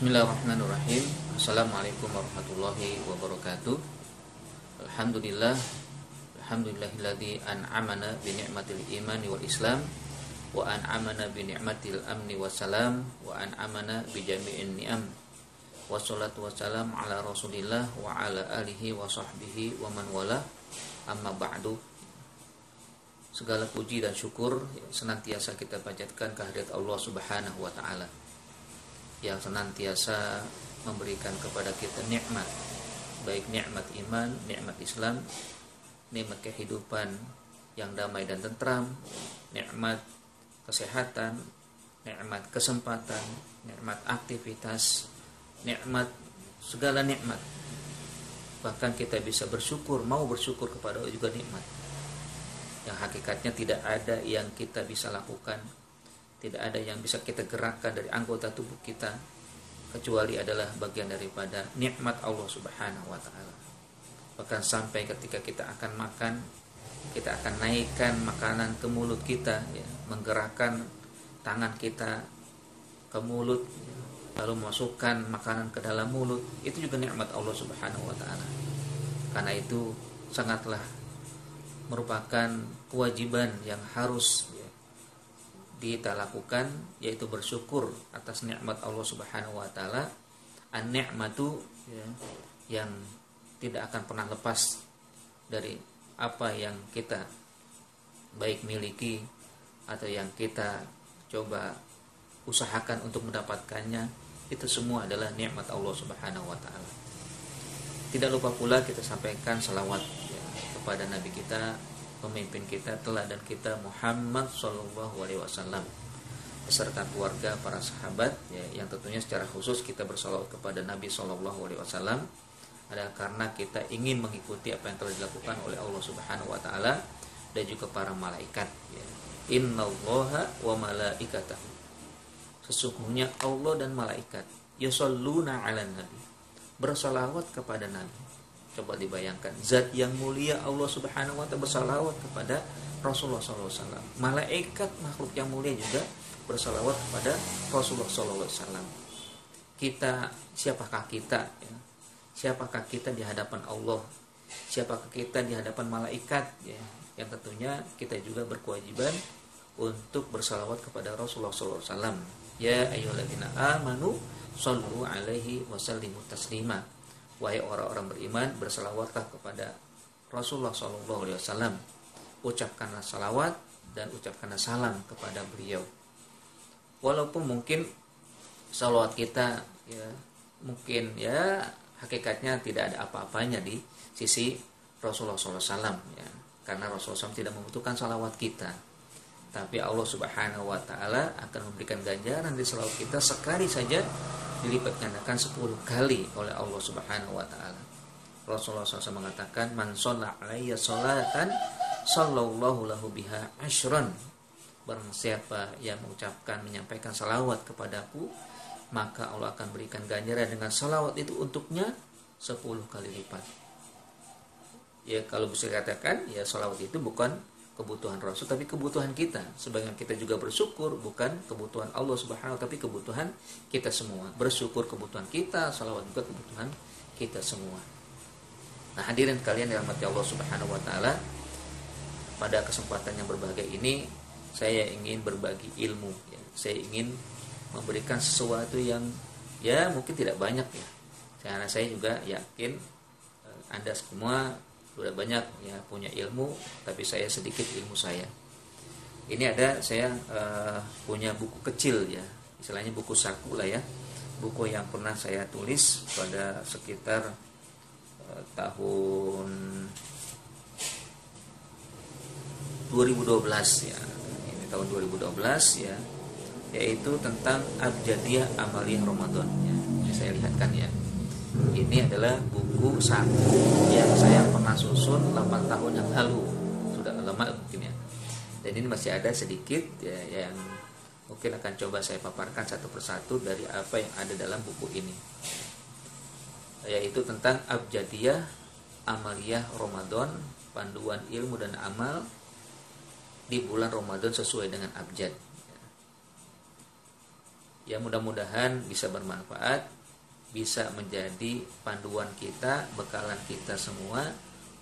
Bismillahirrahmanirrahim. Assalamualaikum warahmatullahi wabarakatuh. Alhamdulillah, alhamdulillahilladzi an'amana bi ni'matil imani wal islam wa an'amana bi ni'matil amni wassalam wa an'amana bi jami'in ni'am. Wassalatu wassalam ala Rasulillah wa ala alihi wa sahbihi wa man wala. Amma ba'du. Segala puji dan syukur senantiasa kita panjatkan kehadirat Allah Subhanahu wa taala yang senantiasa memberikan kepada kita nikmat, baik nikmat iman, nikmat Islam, nikmat kehidupan yang damai dan tentram, nikmat kesehatan, nikmat kesempatan, nikmat aktivitas, nikmat segala nikmat. Bahkan kita bisa bersyukur, mau bersyukur kepada Allah juga nikmat. Yang hakikatnya tidak ada yang kita bisa lakukan, tidak ada yang bisa kita gerakkan dari anggota tubuh kita kecuali adalah bagian daripada nikmat Allah Subhanahu wa taala. Bahkan sampai ketika kita akan makan, kita akan naikkan makanan ke mulut kita, ya, menggerakkan tangan kita ke mulut, lalu memasukkan makanan ke dalam mulut, itu juga nikmat Allah Subhanahu wa taala. Karena itu sangatlah merupakan kewajiban yang harus kita lakukan, yaitu bersyukur atas nikmat Allah Subhanahu wa taala. An-ni'matu, ya, yang tidak akan pernah lepas dari apa yang kita baik miliki atau yang kita coba usahakan untuk mendapatkannya, itu semua adalah nikmat Allah Subhanahu wa taala. Tidak lupa pula kita sampaikan salawat, ya, kepada Nabi kita, pemimpin kita, teladan kita, Muhammad Sallallahu Alaihi Wasallam, beserta keluarga, para sahabat, ya, yang tentunya secara khusus kita bersalawat kepada Nabi Sallallahu Alaihi Wasallam adalah karena kita ingin mengikuti apa yang telah dilakukan oleh Allah Subhanahu Wa Taala dan juga para malaikat. Ya. Innallaha wa malaikatahu, sesungguhnya Allah dan malaikat, yusholluna 'alan nabi, bersalawat kepada Nabi. Coba dibayangkan, zat yang mulia Allah Subhanahu wa taala bersalawat kepada Rasulullah sallallahu alaihi wasallam. Malaikat makhluk yang mulia juga bersalawat kepada Rasulullah sallallahu alaihi wasallam. Kita, siapakah kita, ya? Siapakah kita di hadapan Allah? Siapakah kita di hadapan malaikat, ya? Yang tentunya kita juga berkewajiban untuk bersalawat kepada Rasulullah sallallahu alaihi wasallam. Ya ayyuhalladzina amanu shallu alaihi wasallimu taslima. Wahai orang-orang beriman, bersalawatlah kepada Rasulullah SAW. Ucapkanlah salawat dan ucapkanlah salam kepada beliau. Walaupun mungkin salawat kita, ya, mungkin, ya, hakikatnya tidak ada apa-apanya di sisi Rasulullah SAW, ya, karena Rasulullah SAW tidak membutuhkan salawat kita. Tapi Allah Subhanahu wa taala akan memberikan ganjaran di salawat kita sekali saja dilipat gandakan 10 kali oleh Allah Subhanahu wa taala. Rasulullah SAW mengatakan, man shalla alayya sholatan sallallahu lahu biha asyran. Barang siapa yang mengucapkan, menyampaikan salawat kepadaku, maka Allah akan berikan ganjaran dengan salawat itu untuknya 10 kali lipat. Ya, kalau bisa dikatakan, ya, salawat itu bukan kebutuhan Rasul tapi kebutuhan kita. Sebagian kita juga bersyukur, bukan kebutuhan Allah Subhanahu wa taala tapi kebutuhan kita semua. Bersyukur kebutuhan kita, salawat juga kebutuhan kita semua. Nah, hadirin kalian yang dirahmati Allah Subhanahu wa taala, pada kesempatan yang berbahagia ini saya ingin berbagi ilmu, ya. Saya ingin memberikan sesuatu yang, ya, mungkin tidak banyak, ya. Karena saya juga yakin Anda semua sudah banyak, ya, punya ilmu, tapi saya sedikit ilmu saya. Ini ada saya punya buku kecil, ya, istilahnya buku saku lah, ya, buku yang pernah saya tulis pada sekitar tahun 2012, ya. Ini tahun 2012, ya, yaitu tentang Abjadiyah Amaliyah Ramadan, ya. Ini saya lihatkan, ya. Ini adalah buku saku yang saya pernah susun 8 tahun yang lalu. Sudah lama mungkin, ya. Dan ini masih ada sedikit, ya, yang mungkin akan coba saya paparkan satu persatu dari apa yang ada dalam buku ini. Yaitu tentang Abjadiyah Amaliyah Ramadan, panduan ilmu dan amal di bulan Ramadan sesuai dengan abjad. Ya mudah-mudahan bisa bermanfaat, bisa menjadi panduan kita, bekalan kita semua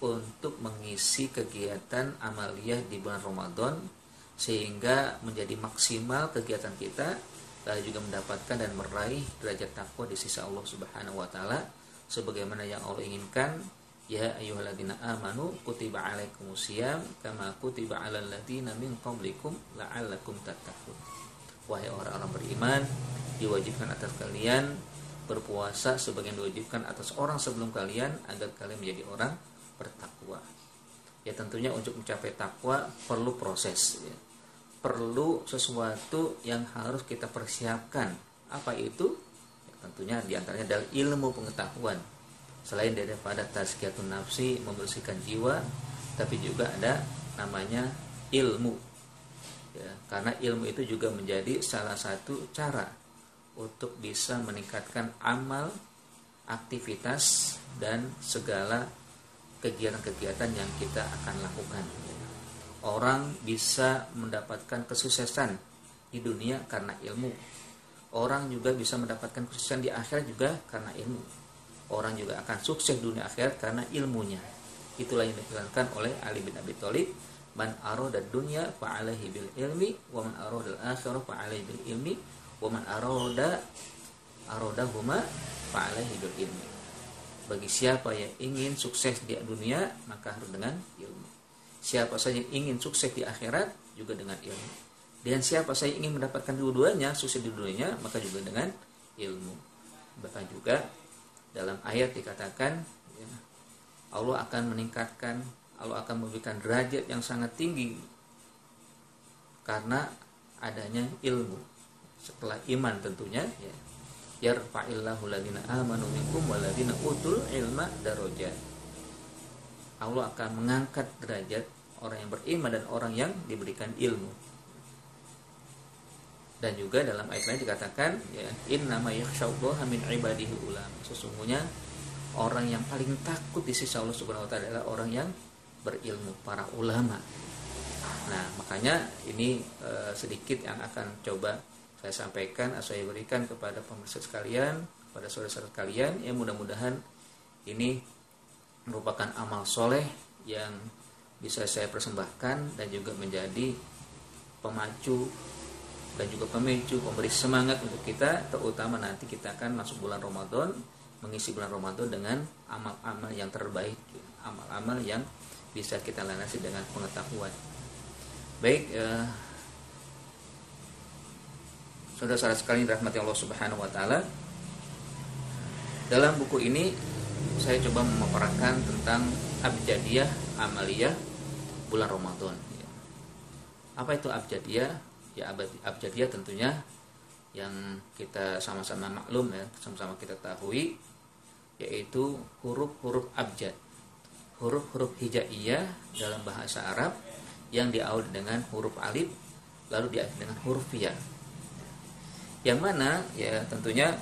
untuk mengisi kegiatan amaliyah di bulan Ramadan, sehingga menjadi maksimal kegiatan kita, lalu juga mendapatkan dan meraih derajat takwa di sisi Allah Subhanahu wa taala sebagaimana yang Allah inginkan. Ya ayyuhalladzina amanu kutiba alaikumusiyam kama kutiba alal ladzina min qablikum la'allakum tattaqun. Wahai orang-orang beriman, diwajibkan atas kalian berpuasa sebagaimana diwajibkan atas orang sebelum kalian agar kalian menjadi orang bertakwa. Ya tentunya untuk mencapai takwa perlu proses, ya. Perlu sesuatu yang harus kita persiapkan. Apa itu? Ya, tentunya diantaranya adalah ilmu pengetahuan. Selain daripada tazkiyatun nafsi, membersihkan jiwa, tapi juga ada namanya ilmu. Ya, karena ilmu itu juga menjadi salah satu cara untuk bisa meningkatkan amal, aktivitas, dan segala kegiatan-kegiatan yang kita akan lakukan. Orang bisa mendapatkan kesuksesan di dunia karena ilmu. Orang juga bisa mendapatkan kesuksesan di akhirat juga karena ilmu. Orang juga akan sukses dunia akhirat karena ilmunya. Itulah yang dikatakan oleh Ali bin Abi Thalib, man arada dunya fa alaihi bil ilmi wa man arada al akhirah fa alaihi bil ilmi wa man arada huma fa alaihi bil ilmi. Bagi siapa yang ingin sukses di dunia, maka harus dengan ilmu. Siapa saja yang ingin sukses di akhirat, juga dengan ilmu. Dan siapa saja yang ingin mendapatkan dua-duanya, sukses di dunia, maka juga dengan ilmu. Bahkan juga dalam ayat dikatakan, ya, Allah akan meningkatkan, Allah akan memberikan derajat yang sangat tinggi karena adanya ilmu. Setelah iman tentunya, ya, yarfa'illahu ladina amanu minkum waladina utul ilma darajat. Allah akan mengangkat derajat orang yang beriman dan orang yang diberikan ilmu. Dan juga dalam ayat lain dikatakan, ya, innama yakhsyallaha min ibadihi ulama. Sesungguhnya orang yang paling takut di sisi Allah Subhanahu wa taala adalah orang yang berilmu, para ulama. Nah, makanya ini sedikit yang akan coba saya sampaikan, saya berikan kepada pemirsa sekalian, kepada saudara-saudara sekalian, yang mudah-mudahan ini merupakan amal soleh yang bisa saya persembahkan dan juga menjadi pemacu dan juga pemicu, memberi semangat untuk kita, terutama nanti kita akan masuk bulan Ramadan, mengisi bulan Ramadan dengan amal-amal yang terbaik, amal-amal yang bisa kita lanasi dengan pengetahuan. Baik, saudara-saudara sekalian rahmati Allah Subhanahu wa taala. Dalam buku ini saya coba memaparkan tentang abjadiyah amaliyah bulan Ramadan. Apa itu abjadiyah? Ya, abjadiyah tentunya yang kita sama-sama maklum, ya, sama-sama kita ketahui, yaitu huruf-huruf abjad, huruf-huruf hijaiyah dalam bahasa Arab yang diawali dengan huruf alif lalu diakhiri dengan huruf ya. Yang mana ya tentunya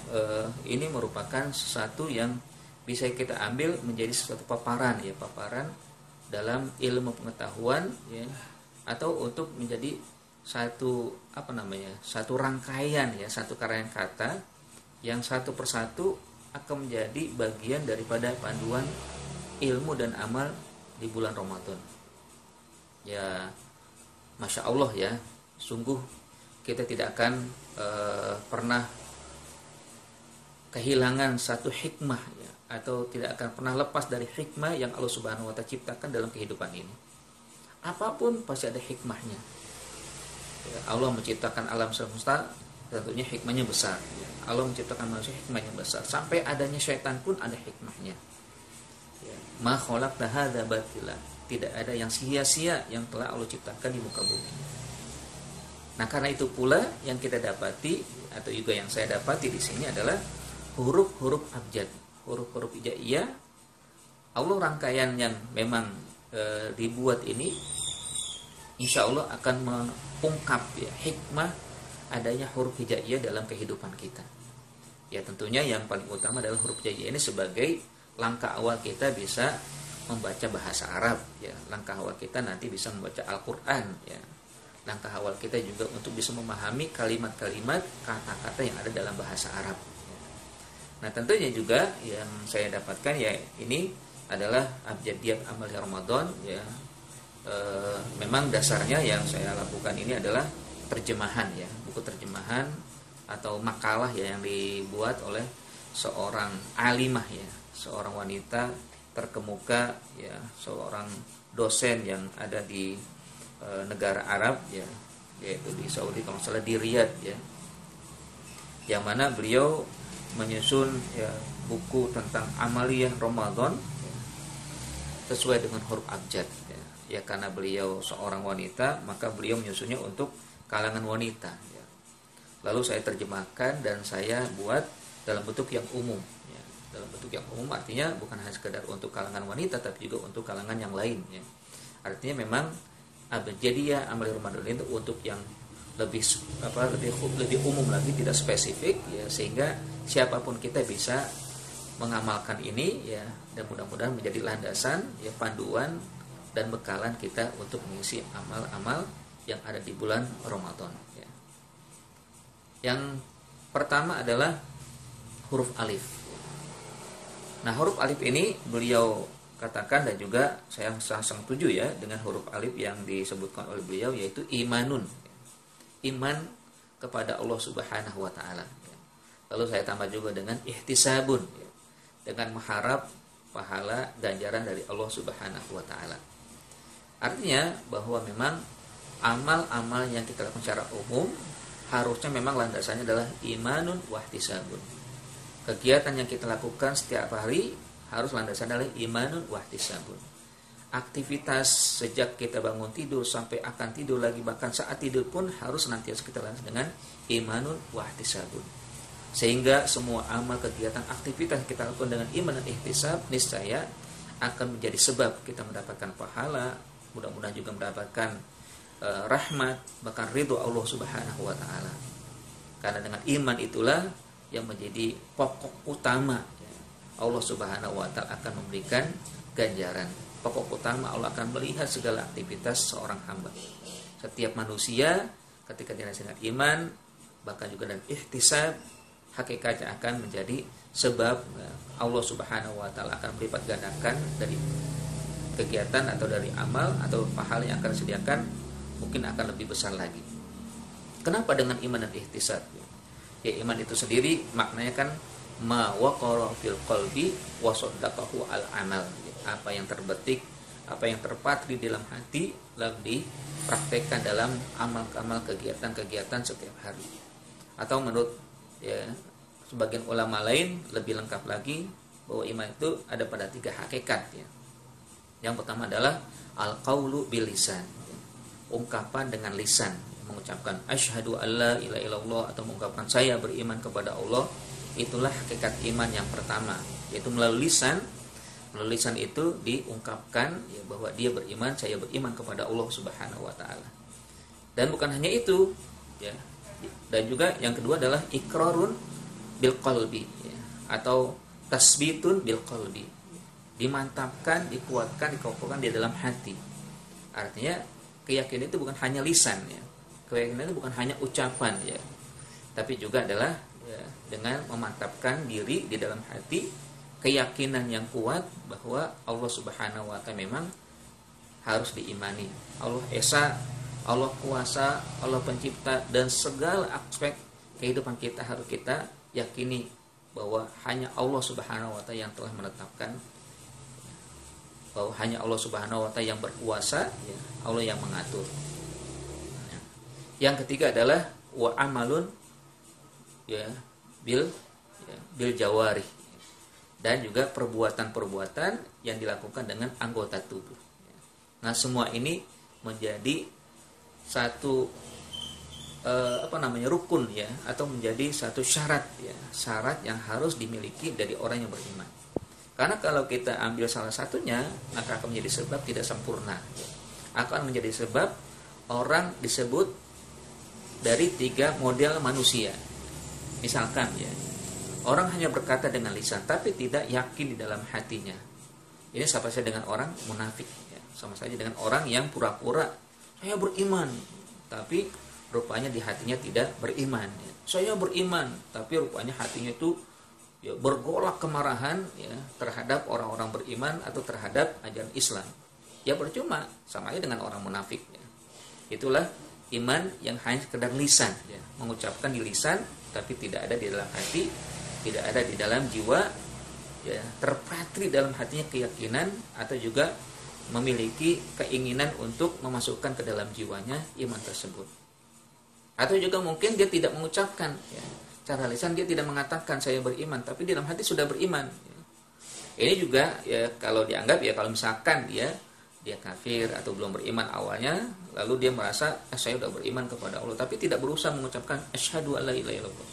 ini merupakan sesuatu yang bisa kita ambil menjadi sesuatu paparan, ya, paparan dalam ilmu pengetahuan, ya, atau untuk menjadi satu rangkaian, ya, satu rangkaian kata yang satu persatu akan menjadi bagian daripada panduan ilmu dan amal di bulan Ramadan. Ya, Masya Allah, ya, sungguh kita tidak akan pernah kehilangan satu hikmah, ya, atau tidak akan pernah lepas dari hikmah yang Allah Subhanahu wa taala ciptakan dalam kehidupan ini. Apapun pasti ada hikmahnya. Allah menciptakan alam semesta, tentunya hikmahnya besar. Allah menciptakan manusia, hikmahnya besar. Sampai adanya syaitan pun ada hikmahnya. Ma khalaqna hadza batila. Tidak ada yang sia-sia yang telah Allah ciptakan di muka bumi. Nah, karena itu pula yang kita dapati, atau juga yang saya dapati di sini adalah huruf-huruf abjad, huruf-huruf hijaiyah. Allah rangkaian yang memang dibuat ini, insya Allah akan mengungkap, ya, hikmah adanya huruf hijaiyah dalam kehidupan kita. Ya, tentunya yang paling utama adalah huruf hijaiyah ini sebagai langkah awal kita bisa membaca bahasa Arab, ya, langkah awal kita nanti bisa membaca Al-Quran, ya, langkah awal kita juga untuk bisa memahami kalimat-kalimat, kata-kata yang ada dalam bahasa Arab. Nah, tentunya juga yang saya dapatkan ya ini adalah Abjadiyat Amal Ramadan ya. Memang dasarnya yang saya lakukan ini adalah terjemahan ya, buku terjemahan atau makalah ya yang dibuat oleh seorang alimah ya, seorang wanita terkemuka ya, seorang dosen yang ada di negara Arab ya, yaitu di Saudi kalau salah di Riyadh ya, yang mana beliau menyusun ya buku tentang amaliyah Ramadan ya, sesuai dengan huruf abjad ya. Ya karena beliau seorang wanita maka beliau menyusunnya untuk kalangan wanita ya. Lalu saya terjemahkan dan saya buat dalam bentuk yang umum ya. Dalam bentuk yang umum artinya bukan hanya sekedar untuk kalangan wanita tapi juga untuk kalangan yang lain ya. Artinya memang Abjadiyah Amal Ramadan itu untuk yang lebih umum lagi, tidak spesifik ya, sehingga siapapun kita bisa mengamalkan ini ya, dan mudah-mudahan menjadi landasan ya, panduan dan bekalan kita untuk mengisi amal-amal yang ada di bulan Ramadan ya. Yang pertama adalah huruf alif. Nah, huruf alif ini beliau katakan dan juga saya sangat setuju ya dengan huruf alif yang disebutkan oleh beliau, yaitu imanun, iman kepada Allah Subhanahu wa taala. Lalu saya tambah juga dengan ihtisabun, dengan mengharap pahala ganjaran dari Allah Subhanahu wa taala. Artinya bahwa memang amal-amal yang kita lakukan secara umum harusnya memang landasannya adalah imanun wa ihtisabun. Kegiatan yang kita lakukan setiap hari harus landasannya adalah imanun wa ihtisabun. Aktivitas sejak kita bangun tidur sampai akan tidur lagi, bahkan saat tidur pun harus nantiasa kita lanjut dengan imanun wa ihtisabun. Sehingga semua amal, kegiatan, aktivitas kita lakukan dengan iman dan ihtisab niscaya akan menjadi sebab kita mendapatkan pahala, mudah-mudahan juga mendapatkan rahmat, bahkan ridho Allah Subhanahu wa taala. Karena dengan iman itulah yang menjadi pokok utama Allah Subhanahu wa taala akan memberikan ganjaran. Pokok utama Allah akan melihat segala aktivitas seorang hamba. Setiap manusia ketika dinasihkan iman, bahkan juga dengan ihtisab, hakikatnya akan menjadi sebab Allah Subhanahu wa taala akan melipat gandakan dari kegiatan atau dari amal atau pahala yang akan disediakan, mungkin akan lebih besar lagi. Kenapa dengan iman dan ihtisab? Ya, iman itu sendiri maknanya kan ma waqara fil qalbi wa saddaqahu al amal. Apa yang terbetik, apa yang terpatri dalam hati lalu dipraktekkan dalam amal-amal, kegiatan-kegiatan setiap hari. Atau menurut ya sebagian ulama lain lebih lengkap lagi bahwa iman itu ada pada 3 hakikat ya. Yang pertama adalah al-qaulu bil lisan, ungkapan dengan lisan, mengucapkan asyhadu alla ilaha illallah atau mengucapkan saya beriman kepada Allah. Itulah hakikat iman yang pertama, yaitu melalui lisan. Melalui lisan itu diungkapkan ya, bahwa dia beriman, saya beriman kepada Allah Subhanahu wa taala. Dan bukan hanya itu ya. Dan juga yang kedua adalah iqrarun bil qalbi ya, atau tasbitun bil qalbi. Dimantapkan, dikuatkan, dikokohkan di dalam hati. Artinya keyakinan itu bukan hanya lisan ya. Keyakinan itu bukan hanya ucapan ya. Tapi juga adalah ya, dengan memantapkan diri di dalam hati, keyakinan yang kuat bahwa Allah Subhanahu wa taala memang harus diimani. Allah Esa, Allah Kuasa, Allah Pencipta, dan segala aspek kehidupan kita harus kita yakini bahwa hanya Allah Subhanahu wa taala yang telah menetapkan, bahwa hanya Allah Subhanahu wa taala yang berkuasa ya, Allah yang mengatur. Yang ketiga adalah wa amalun ya bil jawari, dan juga perbuatan-perbuatan yang dilakukan dengan anggota tubuh. Nah, semua ini menjadi satu rukun ya, atau menjadi satu syarat ya, syarat yang harus dimiliki dari orang yang beriman. Karena kalau kita ambil salah satunya, maka akan menjadi sebab tidak sempurna ya. Akan menjadi sebab orang disebut dari 3 model manusia. Misalkan ya, orang hanya berkata dengan lisan tapi tidak yakin di dalam hatinya. Ini sama saja dengan orang munafik ya. Sama saja dengan orang yang pura-pura saya beriman tapi rupanya di hatinya tidak beriman. Saya beriman, tapi rupanya hatinya itu ya bergolak kemarahan ya terhadap orang-orang beriman atau terhadap ajaran Islam. Ya percuma, sama aja dengan orang munafik ya. Itulah iman yang hanya sekedar lisan ya, mengucapkan di lisan tapi tidak ada di dalam hati, tidak ada di dalam jiwa ya, terpatri dalam hatinya keyakinan atau juga memiliki keinginan untuk memasukkan ke dalam jiwanya iman tersebut. Atau juga mungkin dia tidak mengucapkan ya, secara lisan dia tidak mengatakan saya beriman, tapi di dalam hati sudah beriman. Ini juga ya kalau dianggap ya kalau misalkan dia kafir atau belum beriman awalnya, lalu dia merasa saya sudah beriman kepada Allah, tapi tidak berusaha mengucapkan asyhadu alla ilaha illallah,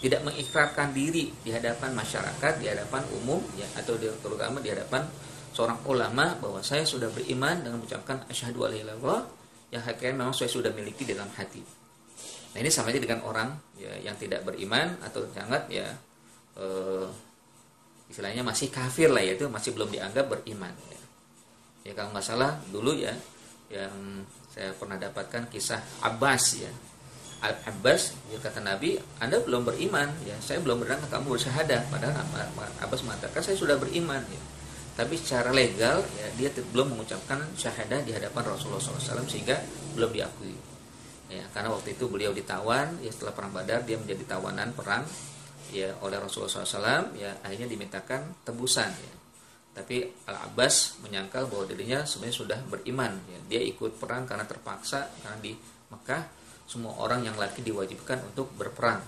tidak mengikrarkan diri di hadapan masyarakat, di hadapan umum ya, atau terutama di hadapan seorang ulama bahwa saya sudah beriman dengan mengucapkan asyhadu alla ilaha illallah, yang hakikatnya memang saya sudah miliki di dalam hati. Nah ini sama aja dengan orang ya, yang tidak beriman atau sangat ya istilahnya masih kafir lah ya, itu masih belum dianggap beriman ya. Ya kalau nggak salah dulu ya yang saya pernah dapatkan kisah Abbas ya. Abbas ya, kata Nabi, Anda belum beriman ya, saya belum berangkat kamu bersyahadah. Padahal Abbas mengatakan saya sudah beriman ya. Tapi secara legal ya dia belum mengucapkan syahadah di hadapan Rasulullah SAW sehingga belum diakui. Ya, karena waktu itu beliau ditawan ya, setelah perang Badar dia menjadi tawanan perang ya oleh Rasulullah SAW ya, akhirnya dimintakan tebusan ya. Tapi Al-Abbas menyangkal bahwa dirinya sebenarnya sudah beriman ya. Dia ikut perang karena terpaksa, karena di Mekah semua orang yang laki diwajibkan untuk berperang.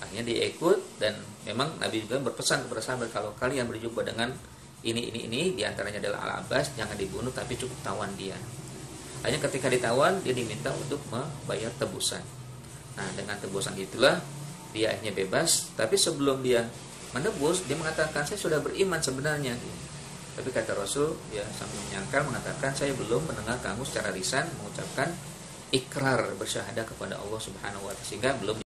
Akhirnya dia ikut, dan memang Nabi juga berpesan kepada sahabat, kalau kalian berjumpa dengan ini diantaranya adalah Al-Abbas, jangan dibunuh tapi cukup tawan dia. Hanya ketika ditawan dia diminta untuk membayar tebusan. Nah dengan tebusan itulah dia akhirnya bebas. Tapi sebelum dia menebus dia mengatakan saya sudah beriman sebenarnya. Tapi kata Rasul ya sambil menyangkal mengatakan saya belum mendengar kamu secara lisan mengucapkan ikrar bersyahadah kepada Allah Subhanahu wa taala, sehingga belum